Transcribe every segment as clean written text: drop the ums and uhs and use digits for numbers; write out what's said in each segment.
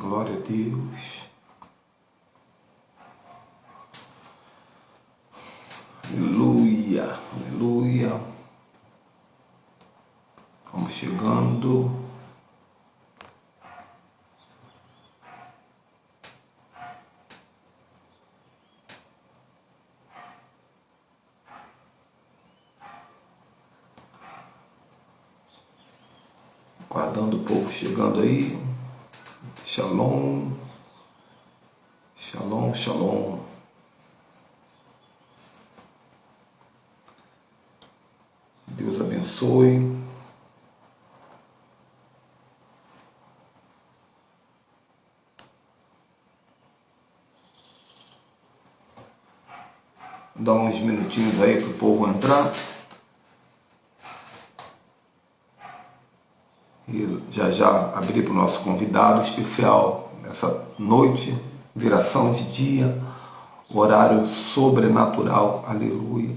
Glória a Deus. Aleluia, aleluia. Vamos chegando. Aguardando o povo chegando aí. Shalom, shalom, shalom. Deus abençoe. Dá uns minutinhos aí para o povo entrar. E já abrir para o nosso convidado especial nessa noite, viração de dia, horário sobrenatural, aleluia.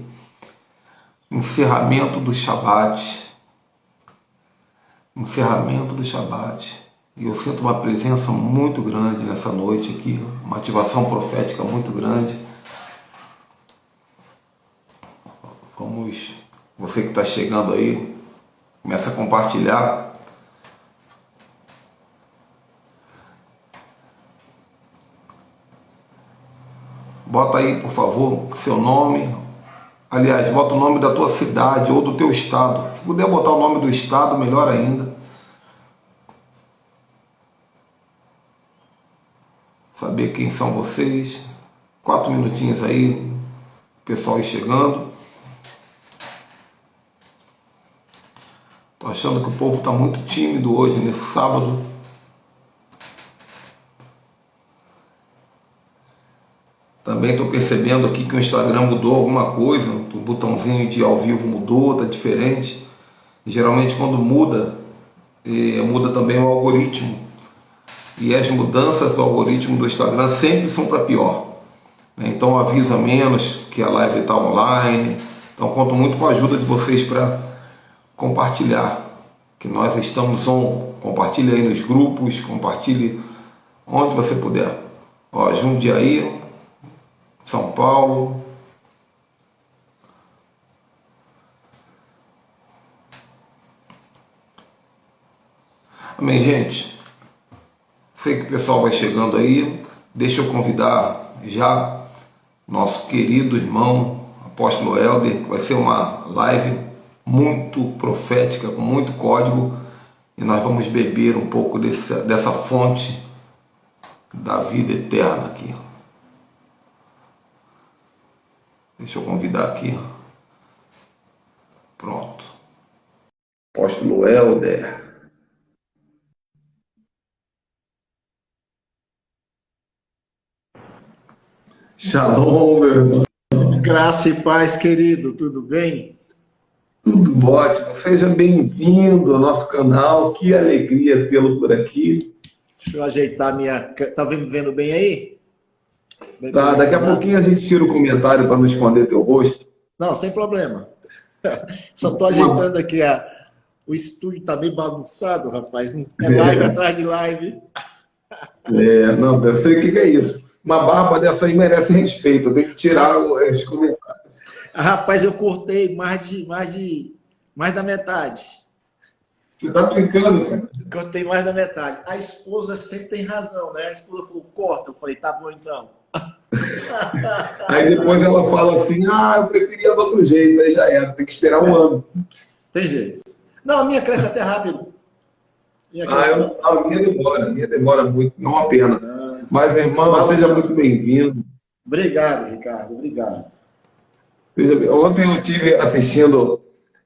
Encerramento do Shabat. Encerramento do Shabat. E eu sinto uma presença muito grande nessa noite aqui, uma ativação profética muito grande. Vamos, você que está chegando aí, começa a compartilhar. Bota aí, por favor, seu nome. Aliás, bota o nome da tua cidade ou do teu estado. Se puder botar o nome do estado, melhor ainda. Saber quem são vocês. 4 minutinhos aí, pessoal aí chegando. Tô achando que o povo está muito tímido hoje, nesse sábado. Também estou percebendo aqui que o Instagram mudou alguma coisa, o botãozinho de ao vivo mudou, está diferente. E geralmente quando muda, muda também o algoritmo. E as mudanças do algoritmo do Instagram sempre são para pior. Então avisa menos que a live está online. Então conto muito com a ajuda de vocês para compartilhar, que nós estamos on. Compartilhe aí nos grupos, compartilhe onde você puder. Ó, Jundiaí, São Paulo. Amém, gente? Sei que o pessoal vai chegando aí. Deixa eu convidar já nosso querido irmão, apóstolo Helder, que vai ser uma live muito profética, com muito código. E nós vamos beber um pouco dessa fonte da vida eterna aqui. Deixa eu convidar aqui. Pronto. Apóstolo Helder. Shalom, meu irmão. Graça e paz, querido. Tudo bem? Tudo ótimo. Seja bem-vindo ao nosso canal. Que alegria tê-lo por aqui. Deixa eu ajeitar minha... Tá me vendo bem aí? Bem Tá, daqui a pouquinho a gente tira o comentário para não esconder teu rosto. Não, sem problema. Só tô ajeitando aqui. O estúdio tá bem bagunçado, rapaz. É live atrás de live. Não, eu sei o que é isso. Uma barba dessa aí merece respeito. Eu tenho que tirar os comentários. Rapaz, eu cortei mais da metade. Você tá brincando, cara? Cortei mais da metade. A esposa sempre tem razão, né? A esposa falou, corta. Eu falei, tá bom então. Aí depois ela fala assim, eu preferia do outro jeito. Aí já era, tem que esperar um ano. Tem jeito. Não, a minha cresce até rápido. A minha demora muito, não uma pena. Mas, irmão, seja muito bem-vindo. Obrigado, Ricardo, obrigado. Ontem eu estive assistindo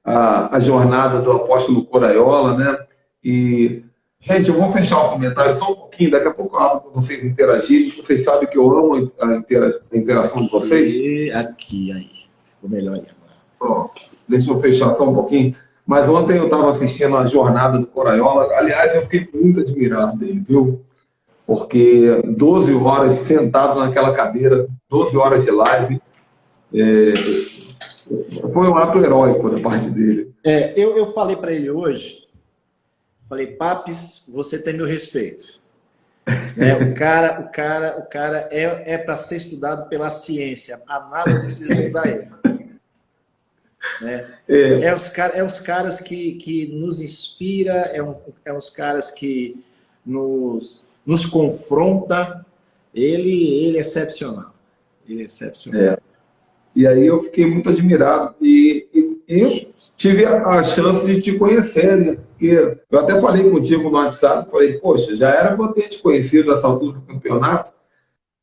a jornada do apóstolo Coraiola, né? E, gente, eu vou fechar o comentário só um pouquinho, daqui a pouco eu abro para vocês interagirem. Vocês sabem que eu amo a interação de vocês. Aqui, aí. Ficou melhor aí agora. Ó, deixa eu fechar só um pouquinho. Mas ontem eu estava assistindo a jornada do Coraiola. Aliás, eu fiquei muito admirado dele, viu? Porque 12 horas sentado naquela cadeira, 12 horas de live, foi um ato heróico da parte dele. Eu falei para ele hoje, falei, Papis, você tem meu respeito. O cara é para ser estudado pela ciência. A nada precisa estudar ele. Né? É, É os caras que nos inspira, é os caras que nos confronta. Ele é excepcional. Ele é excepcional. e aí eu fiquei muito admirado e tive a chance de te conhecer, né? Porque eu até falei contigo no WhatsApp, falei, poxa, já era para eu ter te conhecido nessa altura do campeonato,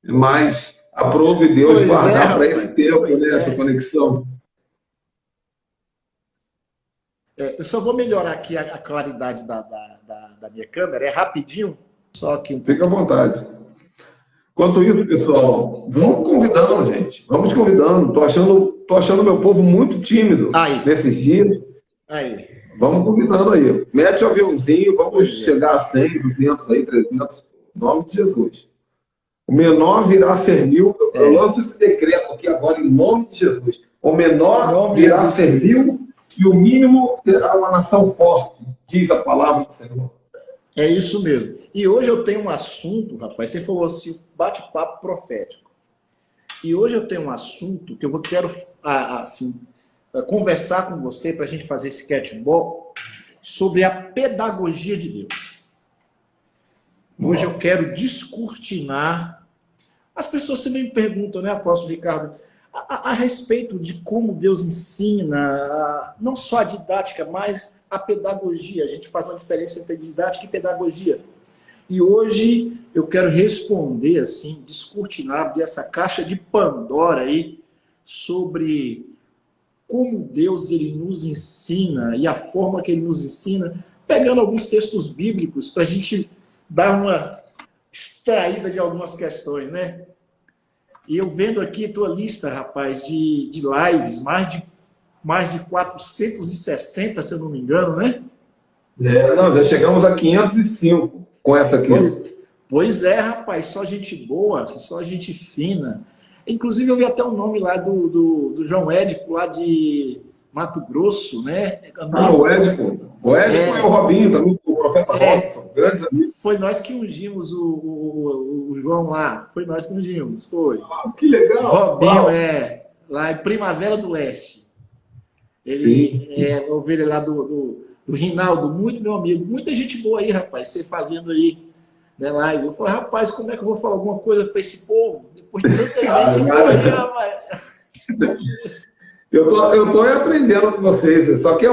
mas aprove Deus Pois é, guardar para esse rapaz. tempo, Pois né, essa é. conexão. Eu só vou melhorar aqui a claridade da minha câmera. É rapidinho, só aqui um Fica à pouquinho. vontade. Enquanto isso, pessoal, vamos convidando, gente. Vamos convidando. Tô achando meu povo muito tímido Aí, nesses dias. aí. Vamos convidando aí. Mete o aviãozinho, vamos Pois é. chegar a 100, 200 aí, 300. Em nome de Jesus. O menor virá ser mil. Eu lanço esse decreto aqui agora em nome de Jesus. O menor virá ser mil e o mínimo será uma nação forte, diz a palavra do Senhor. É isso mesmo. E hoje eu tenho um assunto, rapaz. Você falou assim, bate-papo profético. E hoje eu tenho um assunto que eu quero assim, conversar com você para a gente fazer esse catch-ball sobre a pedagogia de Deus. Hoje eu quero descortinar. As pessoas sempre me perguntam, né, apóstolo Ricardo, a respeito de como Deus ensina, não só a didática, mas a pedagogia. A gente faz uma diferença entre didática e pedagogia. E hoje eu quero responder, assim, descortinar, abrir essa caixa de Pandora aí, sobre como Deus ele nos ensina e a forma que ele nos ensina, pegando alguns textos bíblicos para a gente dar uma extraída de algumas questões, né? E eu vendo aqui a tua lista, rapaz, de lives, mais de 460, se eu não me engano, né? Não, já chegamos a 505 com essa aqui. Pois é, rapaz, só gente boa, só gente fina. Inclusive, eu vi até o nome lá do João Édipo, lá de Mato Grosso, né? O Édipo. O Édipo e o Robinho também, o profeta Robson, grandes amigos. Foi nós que ungimos o João lá. Foi nós que ungimos, foi. Que legal. Robinho, lá em Primavera do Leste. Ele é ovelha lá do Rinaldo, muito meu amigo. Muita gente boa aí, rapaz, você fazendo aí, né, live. Eu falei, rapaz, como é que eu vou falar alguma coisa para esse povo? Depois de tanta gente boa aí, rapaz. Eu tô aprendendo com vocês. Só que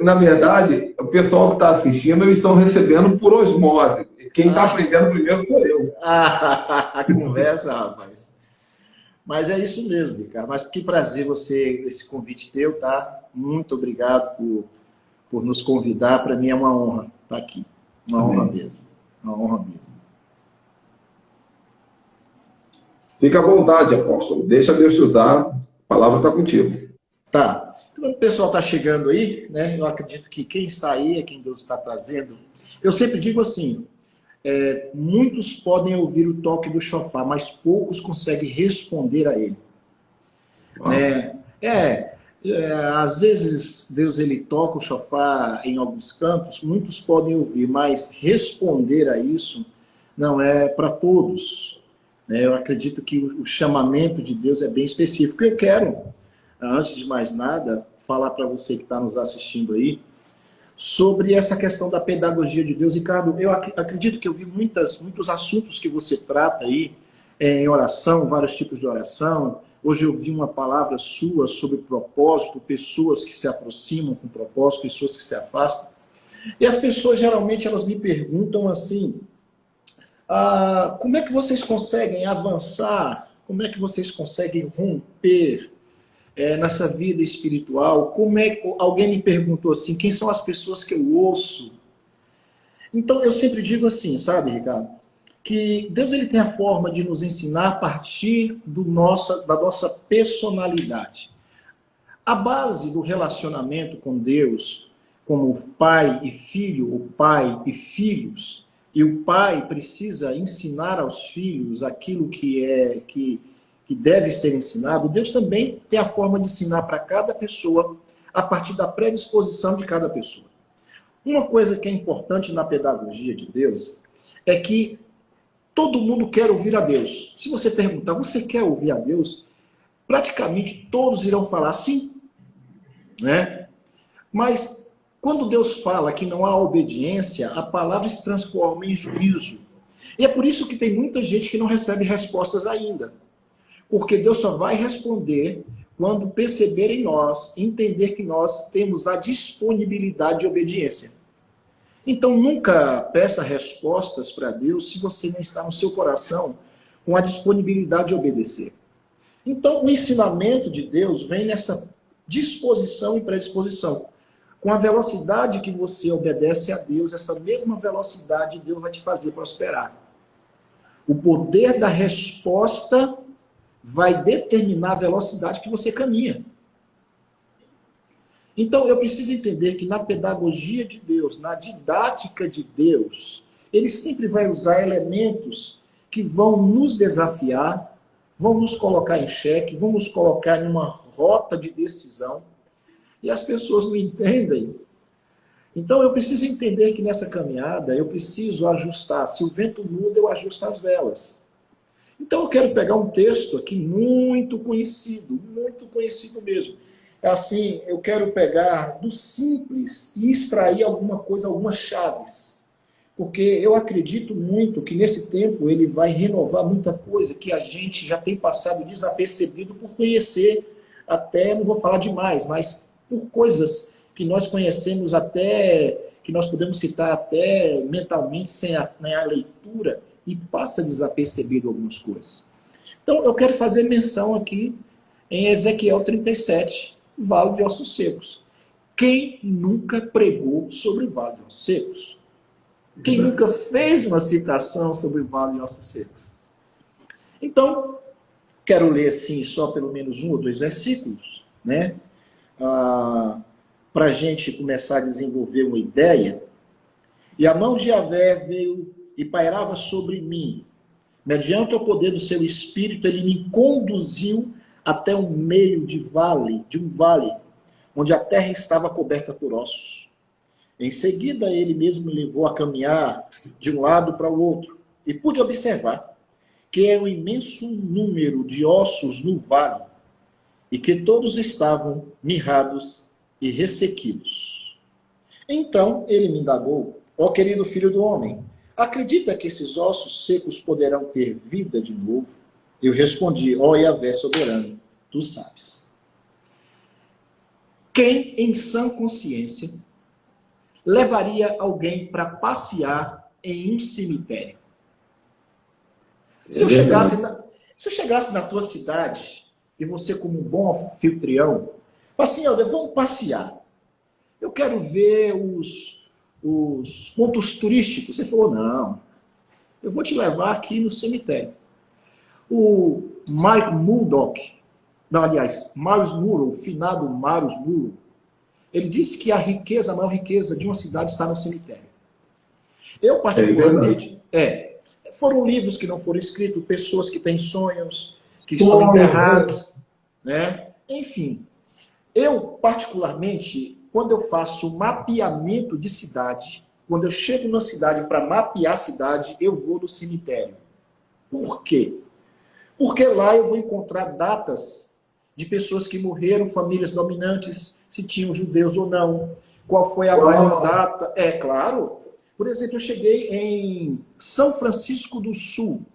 na verdade, o pessoal que está assistindo, eles estão recebendo por osmose. Quem está aprendendo primeiro sou eu. A conversa, rapaz. Mas é isso mesmo, Ricardo. Mas que prazer esse convite teu, tá? Muito obrigado por nos convidar. Para mim é uma honra estar aqui. Uma honra mesmo. Uma honra mesmo. Fica à vontade, apóstolo. Deixa Deus te usar. A palavra está contigo. Tá. Então, o pessoal está chegando aí, né? Eu acredito que quem está aí é quem Deus está trazendo. Eu sempre digo assim, muitos podem ouvir o toque do chofar, mas poucos conseguem responder a ele. Às vezes Deus ele toca o chofar em alguns cantos, muitos podem ouvir, mas responder a isso não é para todos. Eu acredito que o chamamento de Deus é bem específico. Eu quero, antes de mais nada, falar para você que está nos assistindo aí, sobre essa questão da pedagogia de Deus. Ricardo, eu acredito que eu vi muitos assuntos que você trata aí, em oração, vários tipos de oração. Hoje eu vi uma palavra sua sobre propósito, pessoas que se aproximam com propósito, pessoas que se afastam. E as pessoas, geralmente, elas me perguntam assim, como é que vocês conseguem avançar? Como é que vocês conseguem romper nessa vida espiritual? Alguém me perguntou assim, quem são as pessoas que eu ouço? Então eu sempre digo assim, sabe, Ricardo, que Deus ele tem a forma de nos ensinar a partir da nossa personalidade. A base do relacionamento com Deus, como pai e filho, ou pai e filhos, e o pai precisa ensinar aos filhos aquilo que deve ser ensinado, Deus também tem a forma de ensinar para cada pessoa a partir da predisposição de cada pessoa. Uma coisa que é importante na pedagogia de Deus é que todo mundo quer ouvir a Deus. Se você perguntar, você quer ouvir a Deus? Praticamente todos irão falar sim, né? Mas quando Deus fala que não há obediência, a palavra se transforma em juízo. E é por isso que tem muita gente que não recebe respostas ainda. Porque Deus só vai responder quando perceber em nós, entender que nós temos a disponibilidade de obediência. Então nunca peça respostas para Deus se você não está no seu coração com a disponibilidade de obedecer. Então o ensinamento de Deus vem nessa disposição e predisposição. Com a velocidade que você obedece a Deus, essa mesma velocidade Deus vai te fazer prosperar. O poder da resposta vai determinar a velocidade que você caminha. Então, eu preciso entender que na pedagogia de Deus, na didática de Deus, ele sempre vai usar elementos que vão nos desafiar, vão nos colocar em xeque, vão nos colocar em uma rota de decisão, e as pessoas não entendem. Então, eu preciso entender que nessa caminhada, eu preciso ajustar. Se o vento muda, eu ajusto as velas. Então, eu quero pegar um texto aqui muito conhecido mesmo. Assim, eu quero pegar do simples e extrair alguma coisa, algumas chaves. Porque eu acredito muito que nesse tempo ele vai renovar muita coisa que a gente já tem passado desapercebido por conhecer até, não vou falar demais, mas por coisas que nós conhecemos até, que nós podemos citar até mentalmente sem a leitura, e passa desapercebido algumas coisas. Então, eu quero fazer menção aqui em Ezequiel 37, Vale de Ossos Secos. Quem nunca pregou sobre o Vale de Ossos Secos? Quem nunca fez uma citação sobre o Vale de Ossos Secos? Então, quero ler assim só pelo menos 1 ou 2 versículos, né? Para a gente começar a desenvolver uma ideia. E a mão de Yahvé veio e pairava sobre mim. Mediante o poder do seu espírito, ele me conduziu até o meio de um vale, onde a terra estava coberta por ossos. Em seguida, ele mesmo me levou a caminhar de um lado para o outro, e pude observar que é um imenso número de ossos no vale, e que todos estavam mirrados e ressequidos. Então ele me indagou: ó querido filho do homem, acredita que esses ossos secos poderão ter vida de novo? Eu respondi: ó Yahvé soberano, tu sabes. Quem em sã consciência levaria alguém para passear em um cemitério? Se eu chegasse na tua cidade, e você como um bom anfitrião, fala assim: olha, vamos passear. Eu quero ver os pontos turísticos. Você falou: não, eu vou te levar aqui no cemitério. O Mike Murdoch, Marius Murrow, o finado Marius Murrow, ele disse que a maior riqueza de uma cidade está no cemitério. Eu particularmente, foram livros que não foram escritos, pessoas que têm sonhos, que estão enterrados, né? Enfim, eu particularmente, quando eu faço mapeamento de cidade, quando eu chego na cidade para mapear a cidade, eu vou no cemitério. Por quê? Porque lá eu vou encontrar datas de pessoas que morreram, famílias dominantes, se tinham judeus ou não, qual foi a maior data. É claro. Por exemplo, eu cheguei em São Francisco do Sul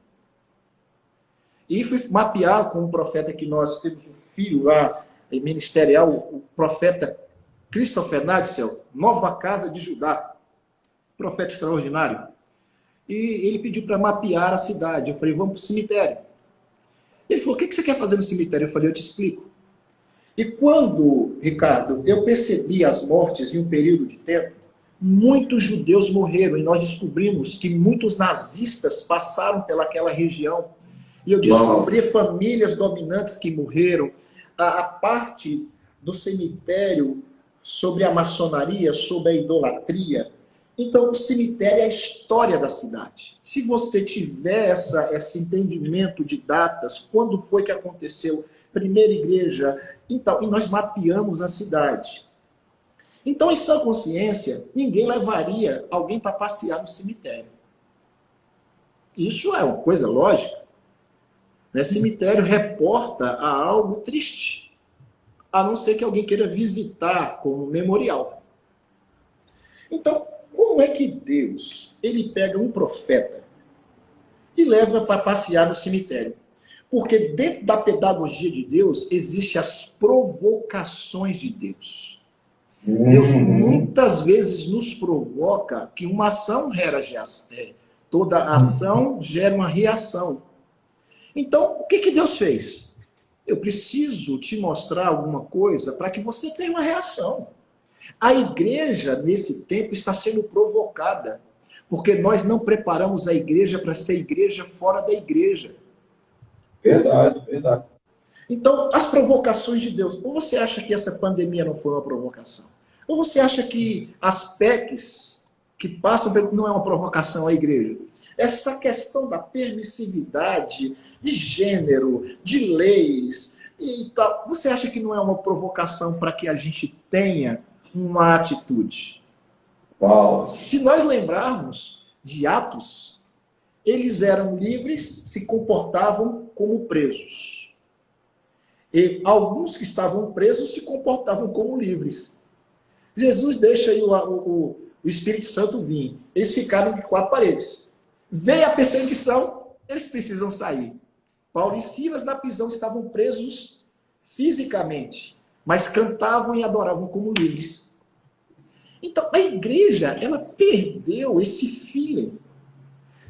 e fui mapear com um profeta que nós temos um filho lá, ministerial, o profeta Christopher Nadsel, Nova Casa de Judá, profeta extraordinário. E ele pediu para mapear a cidade. Eu falei: vamos para o cemitério. Ele falou: o que você quer fazer no cemitério? Eu falei: eu te explico. E quando, Ricardo, eu percebi as mortes em um período de tempo, muitos judeus morreram, e nós descobrimos que muitos nazistas passaram pelaquela região. E eu descobri famílias dominantes que morreram. A parte do cemitério sobre a maçonaria, sobre a idolatria. Então, o cemitério é a história da cidade. Se você tiver esse entendimento de datas, quando foi que aconteceu, primeira igreja, então, e nós mapeamos a cidade. Então, em sã consciência, ninguém levaria alguém para passear no cemitério. Isso é uma coisa lógica. Né? Cemitério reporta a algo triste, a não ser que alguém queira visitar como memorial. Então, como é que Deus ele pega um profeta e leva para passear no cemitério? Porque dentro da pedagogia de Deus existem as provocações de Deus. Deus muitas vezes nos provoca que uma ação gera reação. Toda ação gera uma reação. Então, o que Deus fez? Eu preciso te mostrar alguma coisa para que você tenha uma reação. A igreja, nesse tempo, está sendo provocada, porque nós não preparamos a igreja para ser igreja fora da igreja. Verdade, verdade. Então, as provocações de Deus. Ou você acha que essa pandemia não foi uma provocação? Ou você acha que as PECs que passam não é uma provocação à igreja? Essa questão da permissividade de gênero, de leis e tal, você acha que não é uma provocação para que a gente tenha uma atitude? Uau. Se nós lembrarmos de Atos, eles eram livres, se comportavam como presos. E alguns que estavam presos se comportavam como livres. Jesus deixa aí o Espírito Santo vir. Eles ficaram de 4 paredes. Veio a perseguição, eles precisam sair. Paulo e Silas na prisão estavam presos fisicamente, mas cantavam e adoravam como livres. Então, a igreja, ela perdeu esse feeling.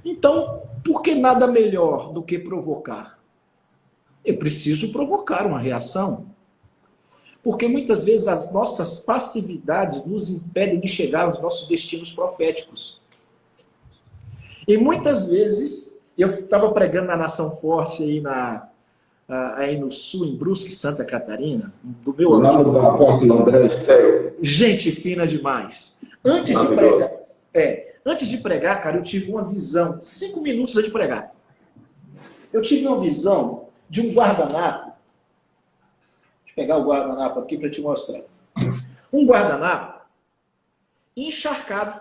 Então, por que nada melhor do que provocar? Eu preciso provocar uma reação. Porque muitas vezes as nossas passividades nos impedem de chegar aos nossos destinos proféticos. E muitas vezes, eu estava pregando na Nação Forte aí no sul, em Brusque, Santa Catarina, do meu amigo. Lá no apóstolo André Estéreo. Gente fina demais. Antes de pregar, cara, eu tive uma visão, 5 minutos antes de pregar. Eu tive uma visão de um guardanapo. Deixa eu pegar o guardanapo aqui para te mostrar. Um guardanapo encharcado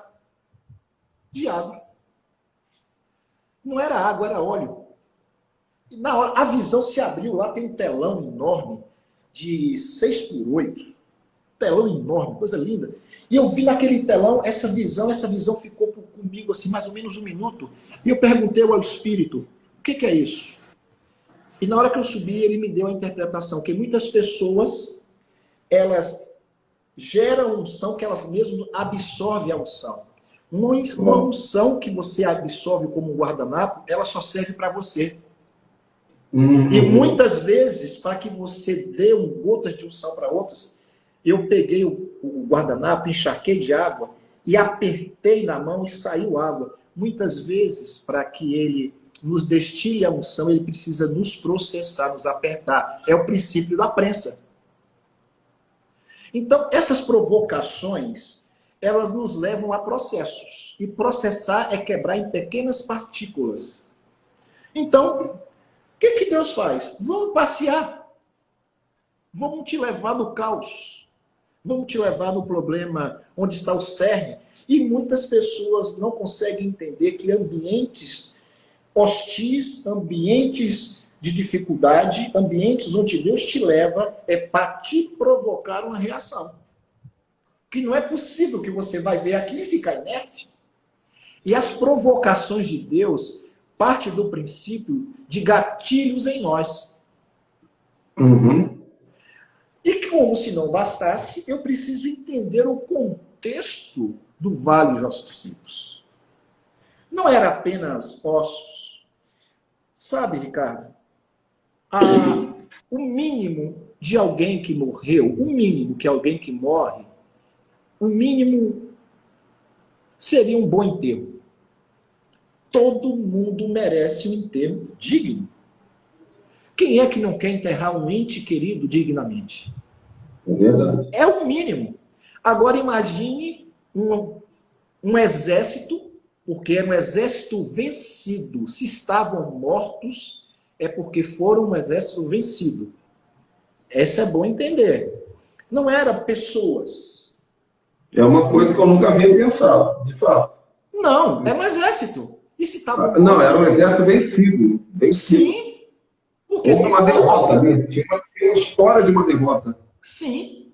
de água. Não era água, era óleo. E na hora, a visão se abriu, lá tem um telão enorme de 6x8. Telão enorme, coisa linda. E eu vi naquele telão essa visão ficou comigo assim, mais ou menos 1 minuto. E eu perguntei ao Espírito, o que é isso? E na hora que eu subi, ele me deu a interpretação, que muitas pessoas, elas geram unção que elas mesmas absorvem a unção. Uma unção que você absorve como um guardanapo, ela só serve para você. E muitas vezes, para que você dê gotas de unção para outras, eu peguei o guardanapo, encharquei de água e apertei na mão e saiu água. Muitas vezes, para que ele nos destile a unção, ele precisa nos processar, nos apertar. É o princípio da prensa. Então, essas provocações, elas nos levam a processos. E processar é quebrar em pequenas partículas. Então, o que Deus faz? Vamos passear. Vamos te levar no caos. Vamos te levar no problema onde está o cerne. E muitas pessoas não conseguem entender que ambientes hostis, ambientes de dificuldade, ambientes onde Deus te leva, é para te provocar uma reação. Que não é possível que você vai ver aqui e ficar inerte. E as provocações de Deus partem do princípio de gatilhos em nós. E como se não bastasse, eu preciso entender o contexto do Vale dos Ossos Secos. Não era apenas ossos. Sabe, Ricardo? O mínimo de alguém que morreu, o mínimo que alguém que morre, o mínimo seria um bom enterro. Todo mundo merece um enterro digno. Quem é que não quer enterrar um ente querido dignamente? É verdade. É o mínimo. Agora imagine um exército, porque era um exército vencido. Se estavam mortos, é porque foram um exército vencido. Essa é bom entender. Não eram pessoas. É uma coisa que eu nunca havia pensado, de fato. Não, é um exército. E se estavam Não, era um mortos? exército vencido. Vencido. Sim, porque Houve uma estavam derrota mortos. ali. Tinha uma história de uma derrota. Sim.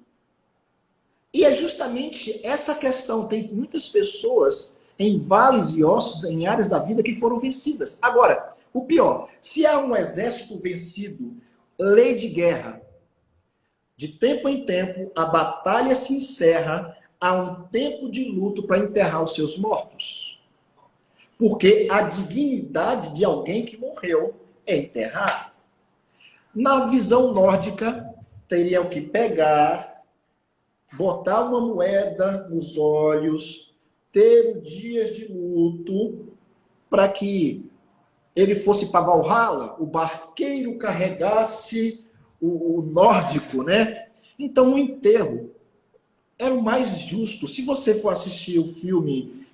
E é justamente essa questão. Tem muitas pessoas em vales e ossos, em áreas da vida que foram vencidas. Agora, o pior, se há um exército vencido, lei de guerra, de tempo em tempo, a batalha se encerra, há um tempo de luto para enterrar os seus mortos. Porque a dignidade de alguém que morreu é enterrar. Na visão nórdica, teriam que pegar, botar uma moeda nos olhos, ter dias de luto, para que ele fosse para Valhalla, o barqueiro carregasse o nórdico, né? Então, o enterro era o mais justo. Se você for assistir o filme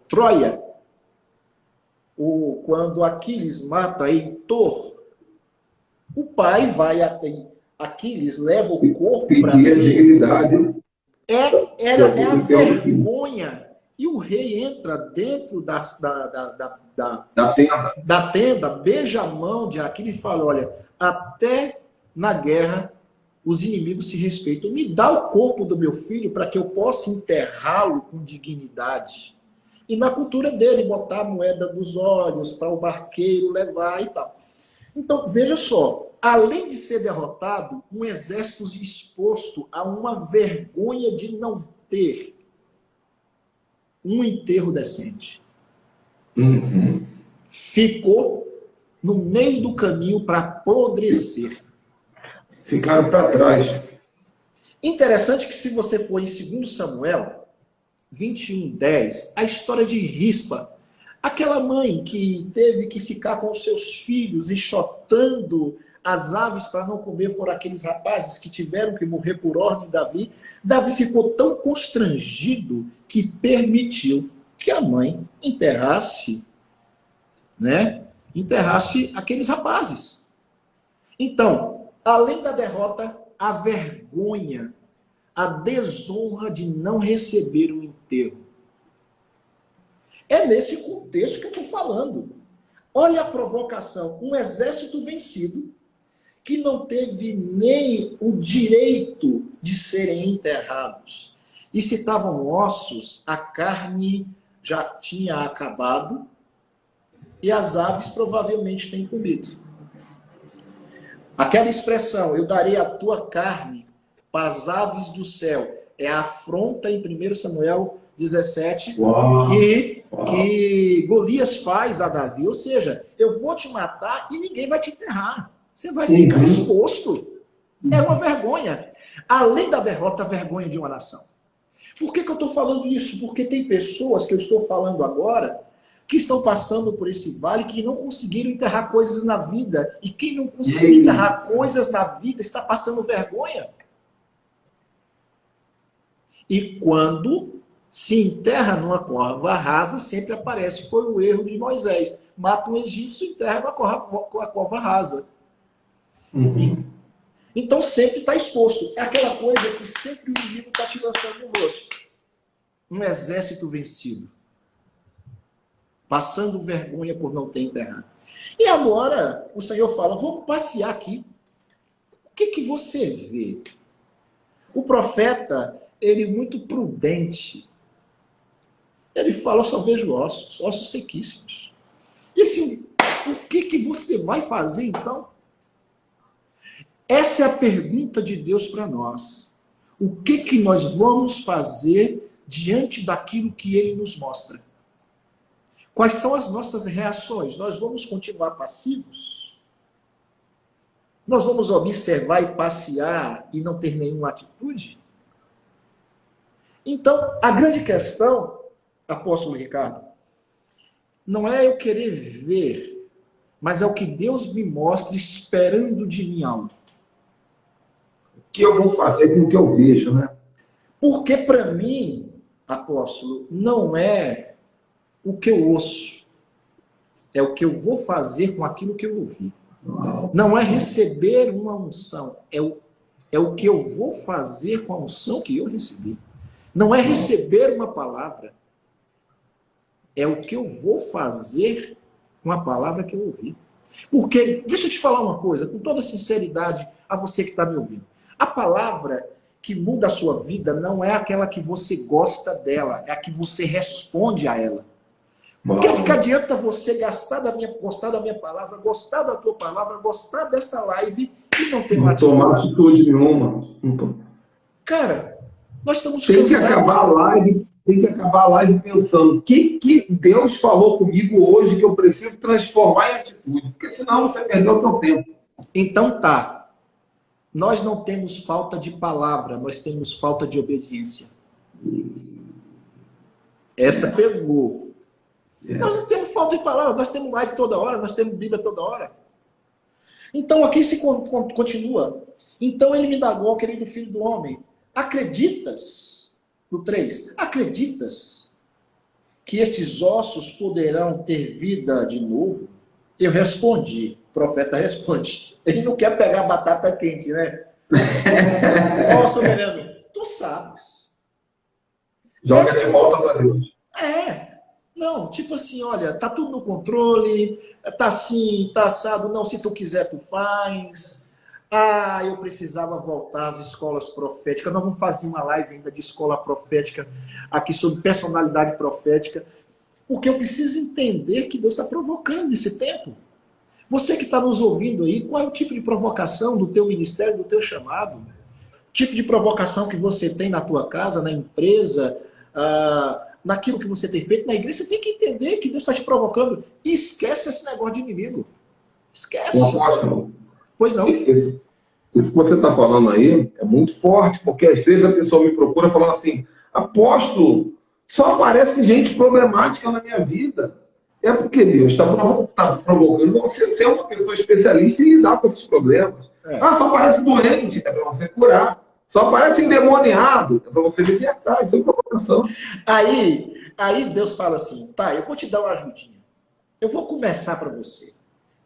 Troia, quando Aquiles mata Heitor, o pai vai até Aquiles, leva o corpo para Pedia si. dignidade. É a vergonha. E o rei entra dentro da tenda. Da tenda, beija a mão de Aquiles e fala: olha, até na guerra os inimigos se respeitam. Me dá o corpo do meu filho para que eu possa enterrá-lo com dignidade. E na cultura dele, botar a moeda nos olhos para o barqueiro levar e tal. Então, veja só, além de ser derrotado, um exército exposto a uma vergonha de não ter um enterro decente. Ficou no meio do caminho para apodrecer. Ficaram para trás. Interessante que se você for em 2 Samuel 21:10, a história de Rispa, aquela mãe que teve que ficar com os seus filhos enxotando as aves para não comer, foram aqueles rapazes que tiveram que morrer por ordem de Davi. Davi ficou tão constrangido que permitiu que a mãe enterrasse aqueles rapazes. Então, além da derrota, a vergonha, a desonra de não receber o enterro. É nesse contexto que eu estou falando. Olha a provocação. Um exército vencido que não teve nem o direito de serem enterrados. E se estavam ossos, a carne já tinha acabado e as aves provavelmente têm comido. Aquela expressão, eu darei a tua carne para as aves do céu, é a afronta em 1 Samuel 17 que Golias faz a Davi. Ou seja, eu vou te matar e ninguém vai te enterrar. Você vai ficar exposto. É uma vergonha. Além da derrota, a vergonha de uma nação. Por que eu estou falando isso? Porque tem pessoas que eu estou falando agora que estão passando por esse vale, que não conseguiram enterrar coisas na vida. E quem não conseguiu enterrar coisas na vida está passando vergonha. E quando se enterra numa cova rasa, sempre aparece. Foi o erro de Moisés. Mata um egípcio e enterra com a cova rasa. Então sempre está exposto. É aquela coisa que sempre o inimigo está te lançando no rosto. Um exército vencido. Passando vergonha por não ter enterrado. E agora o Senhor fala, vamos passear aqui. O que você vê? O profeta, ele muito prudente. Ele fala, eu só vejo ossos sequíssimos. E assim, o que você vai fazer então? Essa é a pergunta de Deus para nós. O que nós vamos fazer diante daquilo que Ele nos mostra? Quais são as nossas reações? Nós vamos continuar passivos? Nós vamos observar e passear e não ter nenhuma atitude? Então, a grande questão, apóstolo Ricardo, não é eu querer ver, mas é o que Deus me mostra esperando de mim algo. O que eu vou fazer com o que eu vejo, né? Porque para mim, apóstolo, não é o que eu ouço. É o que eu vou fazer com aquilo que eu ouvi. Não é receber uma unção. É o que eu vou fazer com a unção que eu recebi. Não é receber uma palavra. é o que eu vou fazer com a palavra que eu ouvi. Porque, deixa eu te falar uma coisa, com toda sinceridade, a você que está me ouvindo. A palavra que muda a sua vida não é aquela que você gosta dela, é a que você responde a ela. Porque que adianta você gostar da minha palavra, gostar da tua palavra, gostar dessa live e não ter uma atitude? Não tomar atitude nenhuma. Cara, nós estamos Tem que cansados. acabar a live, tem que acabar a live pensando o que Deus falou comigo hoje que eu preciso transformar em atitude. Porque senão você perdeu o seu tempo. Então tá. Nós não temos falta de palavra, nós temos falta de obediência. Essa pegou. Nós não temos falta de palavra, nós temos live toda hora, nós temos Bíblia toda hora. Então aqui se continua. Então ele me indagou, querido filho do homem, acreditas, no 3, acreditas que esses ossos poderão ter vida de novo? Eu respondi, o profeta responde. Ele não quer pegar batata quente, né? Ó, soberano, tu sabes. Joga de volta para Deus. Não, tipo assim, olha, tá tudo no controle, tá assim, tá assado, não, se tu quiser tu faz. Ah, eu precisava voltar às escolas proféticas. Nós vamos fazer uma live ainda de escola profética, aqui sobre personalidade profética, porque eu preciso entender que Deus está provocando nesse tempo. Você que está nos ouvindo aí, qual é o tipo de provocação do teu ministério, do teu chamado? Tipo de provocação que você tem na tua casa, na empresa, naquilo que você tem feito na igreja, você tem que entender que Deus está te provocando. E esquece esse negócio de inimigo. Esquece. Apóstolo, Pois não. isso que você está falando aí é muito forte, porque às vezes a pessoa me procura falando assim, apóstolo, só aparece gente problemática na minha vida. É porque Deus está provocando você ser uma pessoa especialista em lidar com esses problemas. Só aparece doente, é para você curar. Só aparece endemoniado, é para você libertar. Isso é provocação. Aí Deus fala assim, tá, eu vou te dar uma ajudinha. Eu vou começar para você.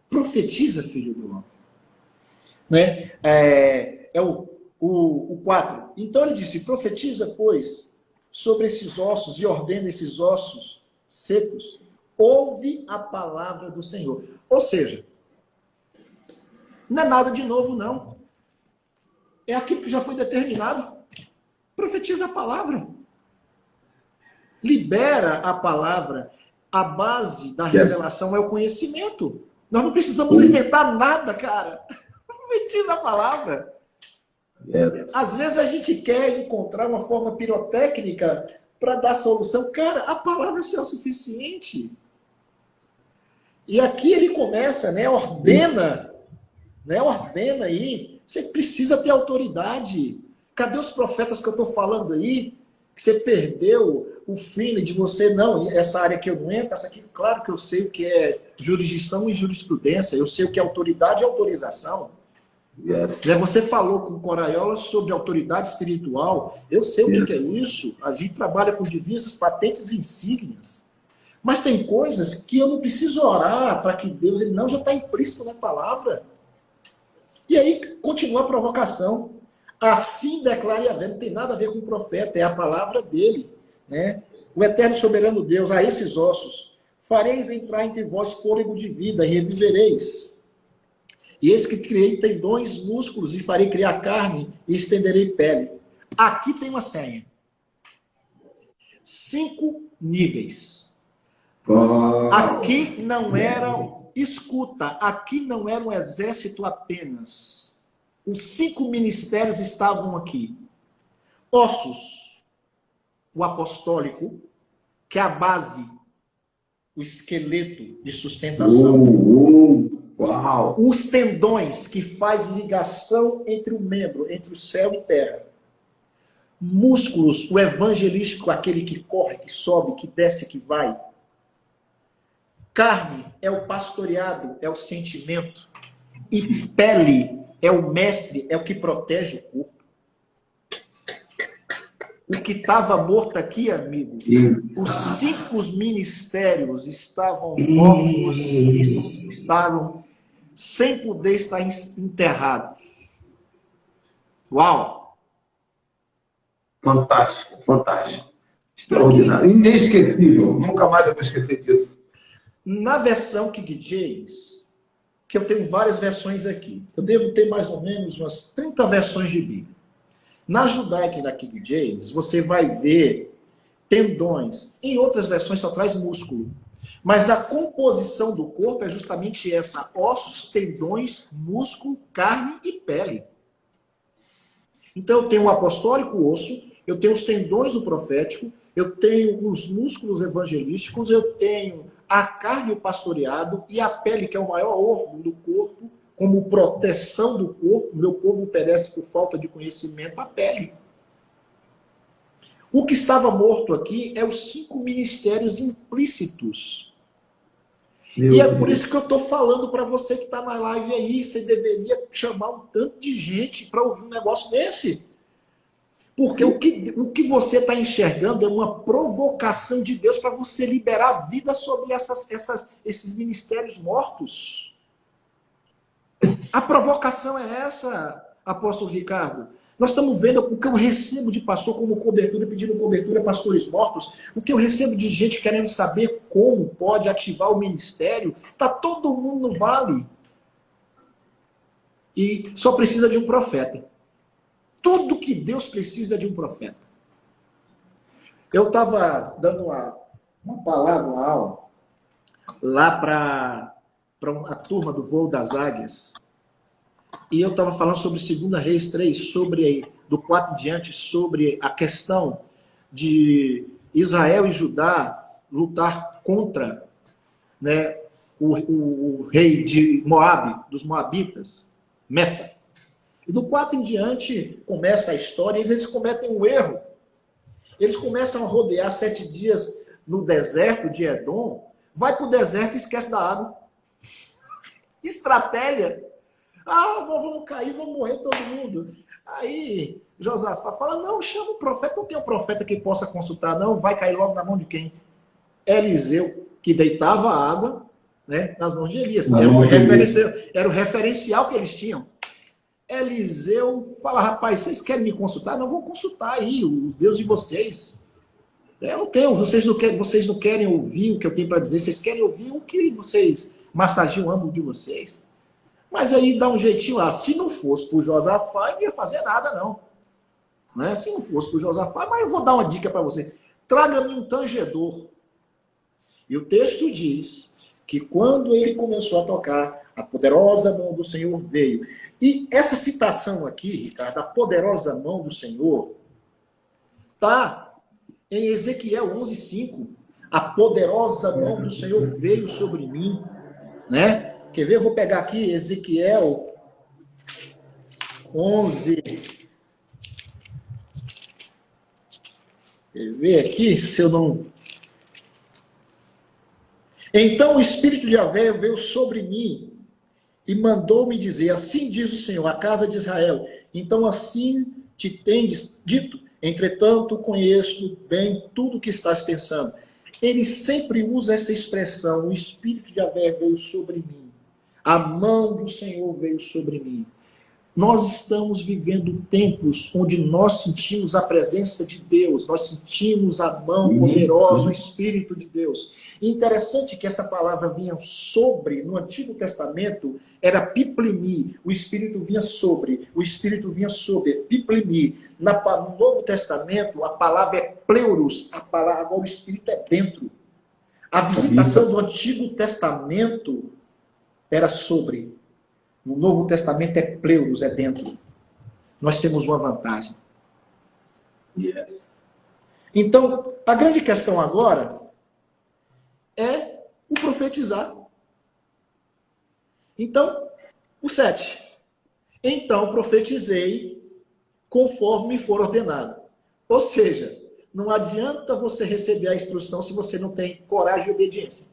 Profetiza, filho do homem. Né? O 4. Então ele disse, profetiza, pois, sobre esses ossos e ordena esses ossos secos. Ouve a palavra do Senhor. Ou seja, não é nada de novo, não. É aquilo que já foi determinado. Profetiza a palavra. Libera a palavra. A base da revelação é o conhecimento. Nós não precisamos inventar nada, cara. Profetiza a palavra. Às vezes a gente quer encontrar uma forma pirotécnica para dar solução. Cara, a palavra é o suficiente. E aqui ele começa, né? Ordena aí. Você precisa ter autoridade. Cadê os profetas que eu estou falando aí? Que você perdeu o feeling de você, não, essa área que eu não entro, essa aqui, claro que eu sei o que é jurisdição e jurisprudência, eu sei o que é autoridade e autorização. Você falou com o Coraiola sobre autoridade espiritual, eu sei o que é isso, a gente trabalha com divisas, patentes e insígnias. Mas tem coisas que eu não preciso orar para que Deus, ele não, já está implícito na palavra. E aí continua a provocação. Assim declara Yahvé, não tem nada a ver com o profeta, é a palavra dele. Né? O eterno soberano Deus, a esses ossos, fareis entrar entre vós fôlego de vida e revivereis. E eis que criei tendões, músculos, e farei criar carne e estenderei pele. Aqui tem uma senha. 5 níveis. Aqui não era, escuta, aqui não era um exército apenas. Os 5 ministérios estavam aqui. Ossos, o apostólico, que é a base, o esqueleto de sustentação. Uau. Os tendões, que faz ligação entre o membro, entre o céu e terra. Músculos, o evangelístico, aquele que corre, que sobe, que desce, que vai. Carne é o pastoreado, é o sentimento. E pele é o mestre, é o que protege o corpo. O que estava morto aqui, amigo, os 5 ministérios estavam mortos, estavam sem poder estar enterrados. Uau! Fantástico, fantástico. Extraordinário, inesquecível. Nunca mais eu vou esquecer disso. Na versão King James, que eu tenho várias versões aqui, eu devo ter mais ou menos umas 30 versões de Bíblia. Na judaica e na King James, você vai ver tendões. Em outras versões só traz músculo. Mas a composição do corpo é justamente essa: ossos, tendões, músculo, carne e pele. Então eu tenho o apostólico osso, eu tenho os tendões do profético, eu tenho os músculos evangelísticos, eu tenho a carne, o pastoreado, e a pele, que é o maior órgão do corpo, como proteção do corpo. Meu povo perece por falta de conhecimento, a pele. O que estava morto aqui é os 5 ministérios implícitos. E é por isso que eu estou falando para você que está na live aí, você deveria chamar um tanto de gente para ouvir um negócio desse. Porque o que você está enxergando é uma provocação de Deus para você liberar vida sobre esses ministérios mortos. A provocação é essa, apóstolo Ricardo. Nós estamos vendo o que eu recebo de pastor como cobertura, pedindo cobertura a pastores mortos, o que eu recebo de gente querendo saber como pode ativar o ministério. Está todo mundo no vale. E só precisa de um profeta. Tudo que Deus precisa de um profeta. Eu estava dando uma palavra, uma aula, lá para a turma do Voo das Águias, e eu estava falando sobre 2 Reis 3, do 4 em diante, sobre a questão de Israel e Judá lutar contra, né, o rei de Moabe, dos Moabitas, Messa. E do 4 em diante começa a história, e eles cometem um erro. Eles começam a rodear 7 dias no deserto de Edom, vai para o deserto e esquece da água. Estratégia. Vamos cair, vamos morrer todo mundo. Aí Josafá fala, não, chama o profeta, não tem um profeta que possa consultar, não, vai cair logo na mão de quem? Eliseu, que deitava a água, né, nas mãos de Elias. Era o referencial que eles tinham. Eliseu fala, rapaz, vocês querem me consultar? Não, vou consultar aí, o Deus de vocês. Eu não tenho, vocês não querem ouvir o que eu tenho para dizer, vocês querem ouvir o que vocês massagiam o âmago de vocês. Mas aí dá um jeitinho lá. Se não fosse por Josafá, eu não ia fazer nada, não. Né? Se não fosse por Josafá, mas eu vou dar uma dica para você. Traga-me um tangedor. E o texto diz que quando ele começou a tocar, a poderosa mão do Senhor veio. E essa citação aqui, Ricardo, a poderosa mão do Senhor, está em Ezequiel 11:5. A poderosa mão do Senhor veio sobre mim, né? Quer ver? Eu vou pegar aqui Ezequiel 11. Quer ver aqui se eu não... Então o Espírito de Yahvé veio sobre mim e mandou-me dizer, assim diz o Senhor, a casa de Israel, então assim te tendes dito, entretanto conheço bem tudo o que estás pensando. Ele sempre usa essa expressão, o Espírito de Yahvé veio sobre mim. A mão do Senhor veio sobre mim. Nós estamos vivendo tempos onde nós sentimos a presença de Deus, nós sentimos a mão poderosa, o Espírito de Deus. E interessante que essa palavra vinha sobre, no Antigo Testamento, era piplimi, o Espírito vinha sobre, piplimi. No Novo Testamento, a palavra é pleuros, agora o Espírito é dentro. A visitação do Antigo Testamento era sobre. No Novo Testamento é pleuros, é dentro. Nós temos uma vantagem. Yes. Então, a grande questão agora é o profetizar. Então, o 7. Então profetizei conforme me for ordenado. Ou seja, não adianta você receber a instrução se você não tem coragem e obediência.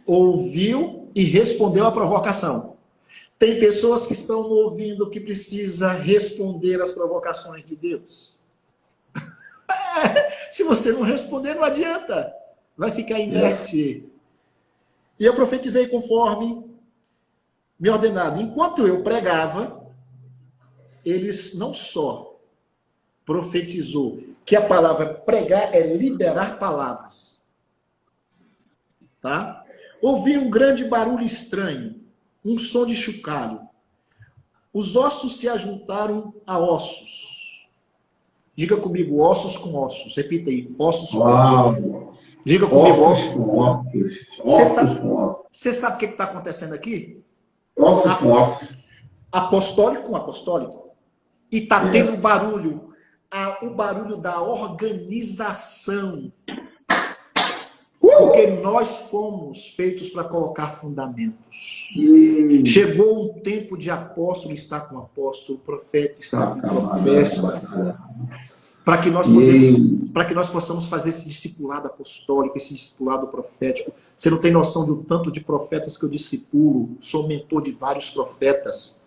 Ouviu e respondeu à provocação. Tem pessoas que estão ouvindo que precisa responder às provocações de Deus. Se você não responder, não adianta. Vai ficar inerte. E eu profetizei conforme me ordenado. Enquanto eu pregava, eles não só profetizou que a palavra pregar é liberar palavras. Tá? Ouvi um grande barulho estranho, um som de chocalho. Os ossos se ajuntaram a ossos. Diga comigo, ossos com ossos. Repita aí, ossos com ossos. Diga comigo, ossos com ossos. Você sabe o que está acontecendo aqui? Ossos com ossos. Apostólico com apostólico. E está tendo barulho. O barulho da organização. Porque nós fomos feitos para colocar fundamentos. Chegou um tempo de apóstolo estar com apóstolo, profeta estar com profeta. Para que nós possamos fazer esse discipulado apostólico, esse discipulado profético. Você não tem noção do tanto de profetas que eu discipulo. Sou mentor de vários profetas.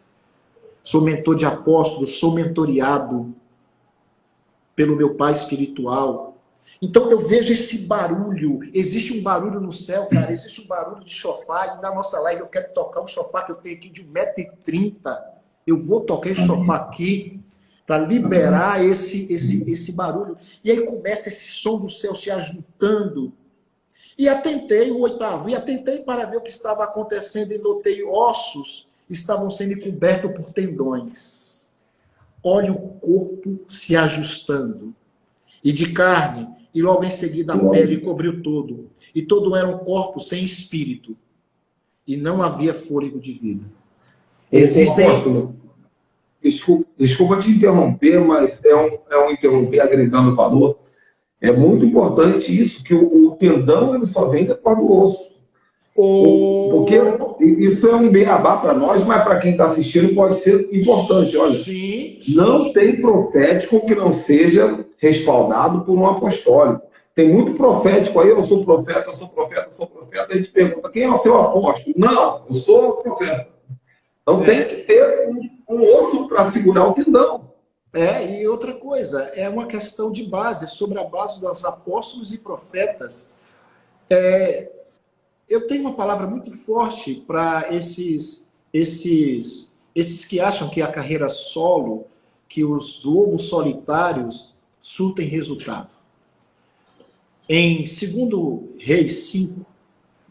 Sou mentor de apóstolos, sou mentoreado pelo meu pai espiritual. Então eu vejo esse barulho. Existe um barulho no céu, cara. Existe um barulho de chofar. E na nossa live eu quero tocar um chofar que eu tenho aqui de 1,30 m. Eu vou tocar esse chofar aqui para liberar esse barulho. E aí começa esse som do céu se ajuntando. E atentei, o 8º, e atentei para ver o que estava acontecendo e notei ossos estavam sendo cobertos por tendões. Olha o corpo se ajustando. E de carne, e logo em seguida a pele cobriu todo. E todo era um corpo sem espírito. E não havia fôlego de vida. Existem... Desculpa te interromper, mas é um interromper agregando valor. É muito importante isso, que o tendão ele só vem depois do osso. Porque isso é um beabá para nós, mas para quem está assistindo pode ser importante. Olha, sim. Não tem profético que não seja respaldado por um apostólico. Tem muito profético aí, eu sou profeta, eu sou profeta, eu sou profeta. A gente pergunta, quem é o seu apóstolo? Não, eu sou profeta. Então tem que ter um osso para segurar o tendão. E outra coisa, é uma questão de base, sobre a base dos apóstolos e profetas. Eu tenho uma palavra muito forte para esses que acham que a carreira solo, que os lobos solitários surtem resultado. Em 2 Reis 5,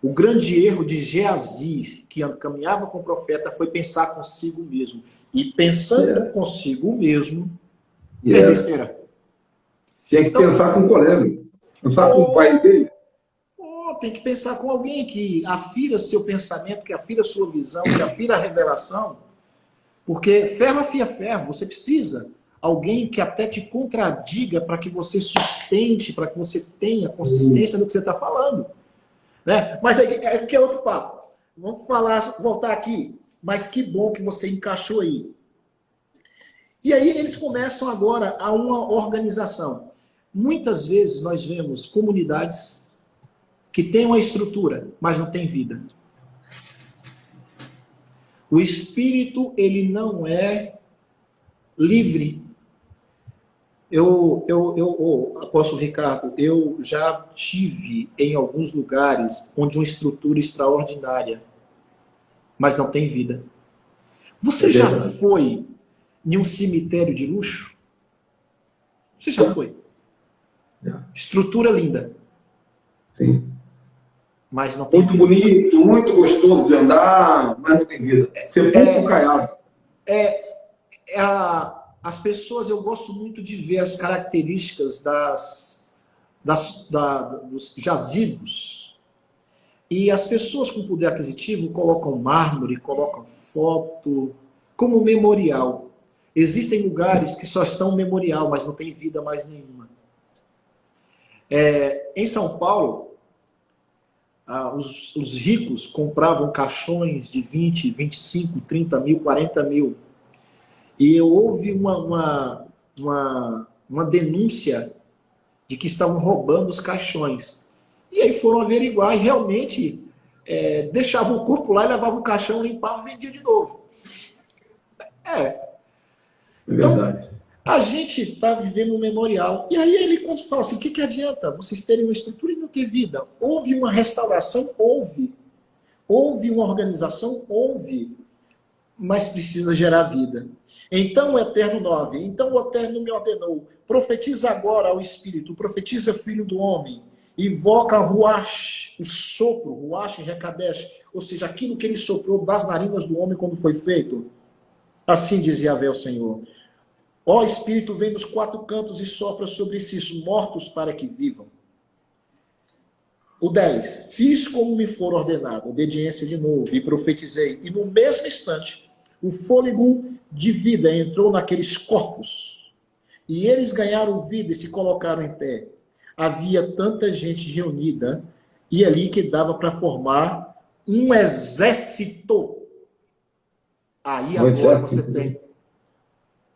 o grande erro de Geazir, que caminhava com o profeta, foi pensar consigo mesmo. E pensando consigo mesmo, fez besteira. Tinha que pensar com o colega, pensar com o pai dele. Tem que pensar com alguém que afira seu pensamento, que afira sua visão, que afira a revelação. Porque ferro afia ferro, você precisa. Alguém que até te contradiga para que você sustente, para que você tenha consistência no que você está falando. Né? Mas aqui é outro papo. Vamos voltar aqui. Mas que bom que você encaixou aí. E aí eles começam agora a uma organização. Muitas vezes nós vemos comunidades que têm uma estrutura, mas não tem vida. O espírito, ele não é livre. Apóstolo Ricardo, eu já tive em alguns lugares onde uma estrutura extraordinária, mas não tem vida. Você já foi em um cemitério de luxo? Você já foi? Estrutura linda. Sim. Mas não tem muito vida. Bonito, muito gostoso de andar, mas não tem vida. Ser pouco caiado. As pessoas, eu gosto muito de ver as características dos jazigos. E as pessoas com poder aquisitivo colocam mármore, colocam foto, como memorial. Existem lugares que só estão memorial, mas não tem vida mais nenhuma. Em São Paulo, os ricos compravam caixões de 20, 25, 30 mil, 40 mil. E houve uma denúncia de que estavam roubando os caixões. E aí foram averiguar e realmente deixavam o corpo lá e levavam o caixão, limpavam e vendiam de novo. Então, verdade. A gente está vivendo um memorial. E aí ele quando fala assim, o que adianta vocês terem uma estrutura e não ter vida? Houve uma restauração? Houve. Houve uma organização? Houve. mas precisa gerar vida. Então o Eterno 9, então o Eterno me ordenou, profetiza agora ao Espírito, profetiza filho do homem, invoca Ruach, o sopro, Ruach em Rekadesh, ou seja, aquilo que ele soprou das narinas do homem quando foi feito. Assim diz Yahvé o Senhor. Ó Espírito, vem dos quatro cantos e sopra sobre esses mortos para que vivam. O 10. Fiz como me for ordenado, obediência de novo, e profetizei. E no mesmo instante, o fôlego de vida entrou naqueles corpos. E eles ganharam vida e se colocaram em pé. Havia tanta gente reunida, e ali que dava para formar um exército. Aí agora você tem,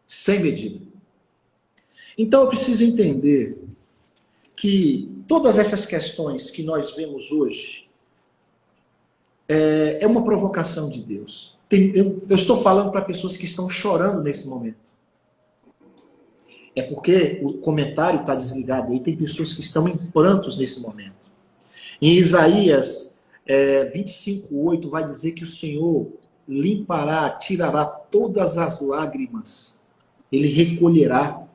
sem medida. Então eu preciso entender que todas essas questões que nós vemos hoje é uma provocação de Deus. Eu estou falando para pessoas que estão chorando nesse momento. É porque o comentário está desligado aí, tem pessoas que estão em prantos nesse momento. Em Isaías 25:8 vai dizer que o Senhor limpará, tirará todas as lágrimas. Ele recolherá.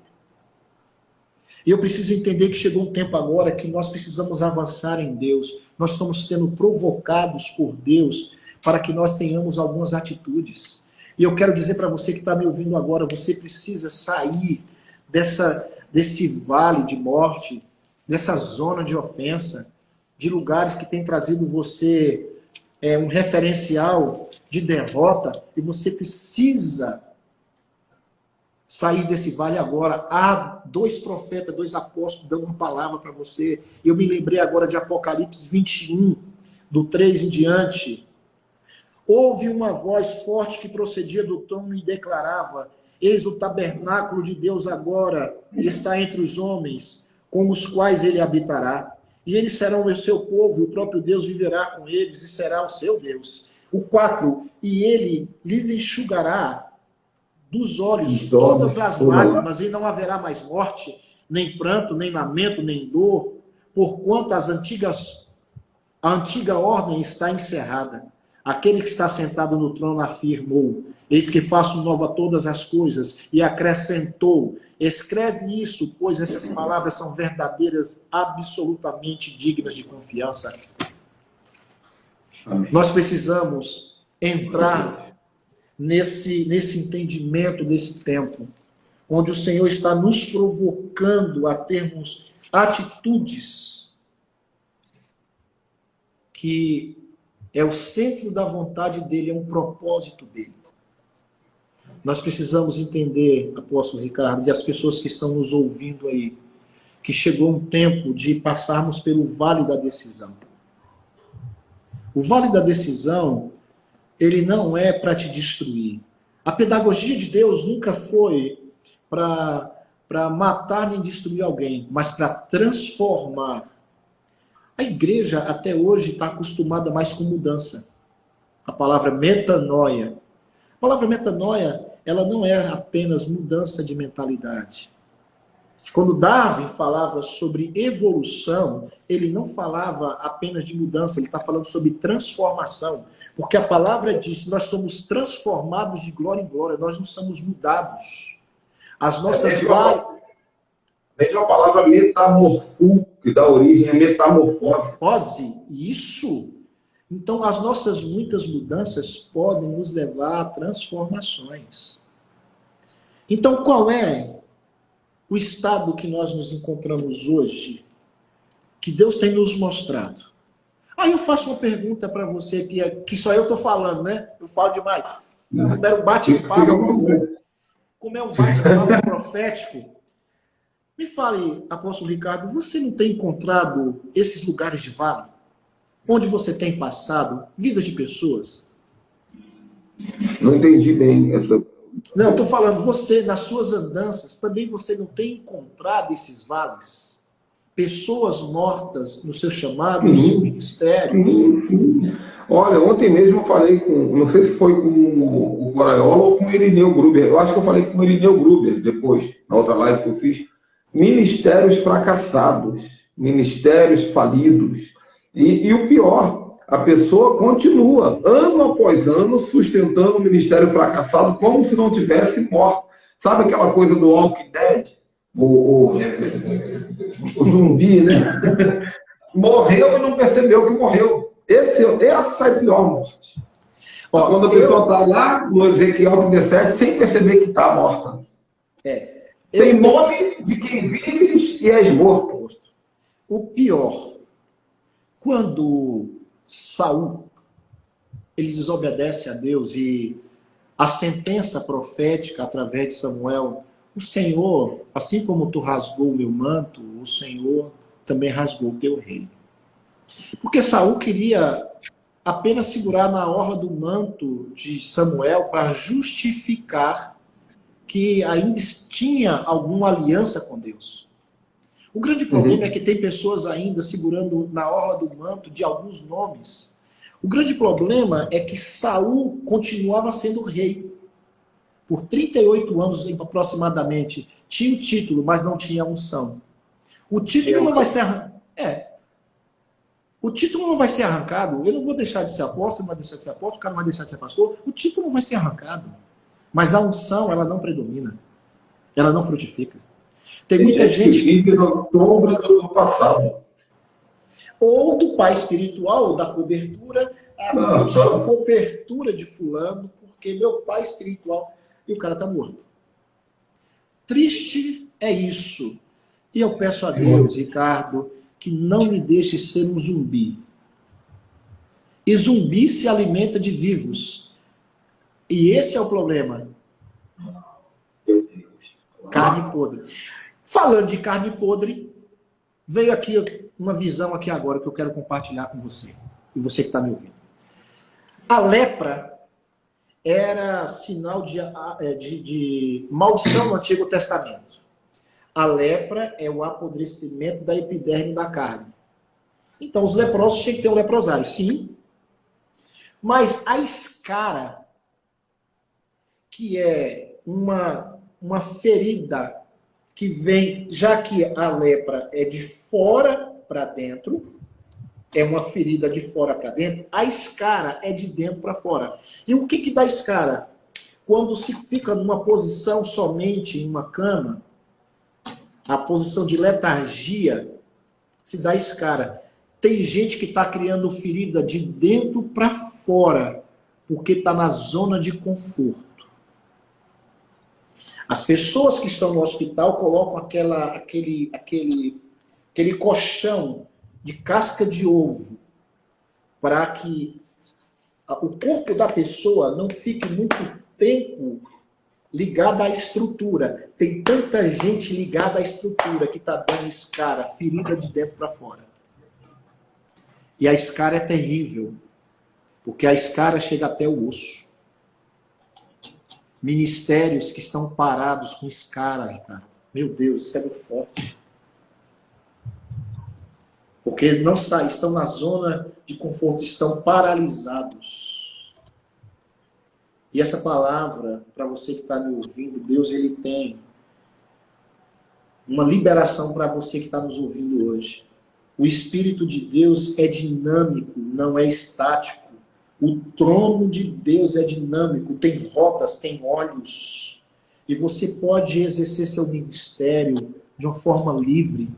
E eu preciso entender que chegou um tempo agora que nós precisamos avançar em Deus. Nós estamos sendo provocados por Deus para que nós tenhamos algumas atitudes. E eu quero dizer para você que está me ouvindo agora, você precisa sair desse vale de morte, dessa zona de ofensa, de lugares que têm trazido você um referencial de derrota, e você precisa sair desse vale agora. Há 2 profetas, 2 apóstolos dando uma palavra para você. Eu me lembrei agora de Apocalipse 21, do 3 em diante. Houve uma voz forte que procedia do trono e declarava: eis o tabernáculo de Deus agora está entre os homens, com os quais ele habitará. E eles serão o seu povo, e o próprio Deus viverá com eles e será o seu Deus. O 4, e ele lhes enxugará dos olhos todas as lágrimas, e não haverá mais morte, nem pranto, nem lamento, nem dor, porquanto a antiga ordem está encerrada. Aquele que está sentado no trono afirmou: eis que faço nova todas as coisas, e acrescentou: escreve isso, pois essas palavras são verdadeiras, absolutamente dignas de confiança. Amém. Nós precisamos entrar nesse entendimento desse tempo, onde o Senhor está nos provocando a termos atitudes que é o centro da vontade dele, é um propósito dele. Nós precisamos entender, apóstolo Ricardo, e as pessoas que estão nos ouvindo aí, que chegou um tempo de passarmos pelo vale da decisão. O vale da decisão, ele não é para te destruir. A pedagogia de Deus nunca foi para matar nem destruir alguém, mas para transformar. A igreja até hoje está acostumada mais com mudança. A palavra metanoia. A palavra metanoia, ela não é apenas mudança de mentalidade. Quando Darwin falava sobre evolução, ele não falava apenas de mudança, ele está falando sobre transformação. Porque a palavra diz: nós somos transformados de glória em glória, nós não somos mudados. As nossas mesmo a palavra metamorfo, que dá origem a metamorfose. Isso. Então, as nossas muitas mudanças podem nos levar a transformações. Então, qual é o estado que nós nos encontramos hoje, que Deus tem nos mostrado? Aí eu faço uma pergunta para você, que só eu estou falando, né? Eu falo demais. Como é um bate-papo profético, me fale, apóstolo Ricardo, você não tem encontrado esses lugares de vale? Onde você tem passado vidas de pessoas? Não entendi bem essa... Não, estou falando, você, nas suas andanças, também você não tem encontrado esses vales? Pessoas mortas no seu chamado, no seu ministério? Sim. Olha, ontem mesmo eu falei com, não sei se foi com o Coraiola ou com o Irineu Gruber. Eu acho que eu falei com o Irineu Gruber depois, na outra live que eu fiz. Ministérios fracassados, ministérios falidos. E o pior, a pessoa continua, ano após ano, sustentando o ministério fracassado como se não tivesse morto. Sabe aquela coisa do Walking Dead? O zumbi, né? Morreu e não percebeu que morreu. Essa é a pior morte. Quando a pessoa está lá no Ezequiel 37, sem perceber que está morta. Tem nome de quem vives e és morto. O pior, quando Saul ele desobedece a Deus e a sentença profética através de Samuel, o Senhor, assim como tu rasgou o meu manto, o Senhor também rasgou o teu reino. Porque Saul queria apenas segurar na orla do manto de Samuel para justificar que ainda tinha alguma aliança com Deus. O grande problema é que tem pessoas ainda segurando na orla do manto de alguns nomes. O grande problema é que Saul continuava sendo rei. Por 38 anos aproximadamente, tinha o título, mas não tinha a unção. O título não vai ser O título não vai ser arrancado. Eu não vou deixar de ser apóstolo, não vai deixar de ser apóstolo, o cara não vai deixar de ser pastor. O título não vai ser arrancado. Mas a unção, ela não predomina. Ela não frutifica. Tem muita gente que vive na sombra do passado. Ou do pai espiritual, ou da cobertura. Eu sou cobertura de fulano, porque meu pai espiritual... E o cara está morto. Triste é isso. E eu peço a Deus, Ricardo, que não me deixe ser um zumbi. E zumbi se alimenta de vivos. E esse é o problema. Meu Deus. Carne podre. Falando de carne podre, veio aqui uma visão aqui agora que eu quero compartilhar com você. E você que está me ouvindo. A lepra era sinal de maldição no Antigo Testamento. A lepra é o apodrecimento da epiderme da carne. Então, os leprosos tinham que ter um leprosário, sim. Mas a escara, que é uma ferida que vem, já que a lepra é de fora para dentro, é uma ferida de fora para dentro, a escara é de dentro para fora. E o que dá escara? Quando se fica numa posição somente em uma cama, a posição de letargia, se dá escara. Tem gente que está criando ferida de dentro para fora, porque está na zona de conforto. As pessoas que estão no hospital colocam aquele colchão de casca de ovo, para que o corpo da pessoa não fique muito tempo ligado à estrutura. Tem tanta gente ligada à estrutura que está dando escara, ferida de dentro para fora. E a escara é terrível, porque a escara chega até o osso. Ministérios que estão parados com escara, Ricardo. Meu Deus, isso é muito forte. Porque não saem, estão na zona de conforto, estão paralisados. E essa palavra, para você que está me ouvindo, Deus ele tem uma liberação para você que está nos ouvindo hoje. O Espírito de Deus é dinâmico, não é estático. O trono de Deus é dinâmico, tem rodas, tem olhos. E você pode exercer seu ministério de uma forma livre.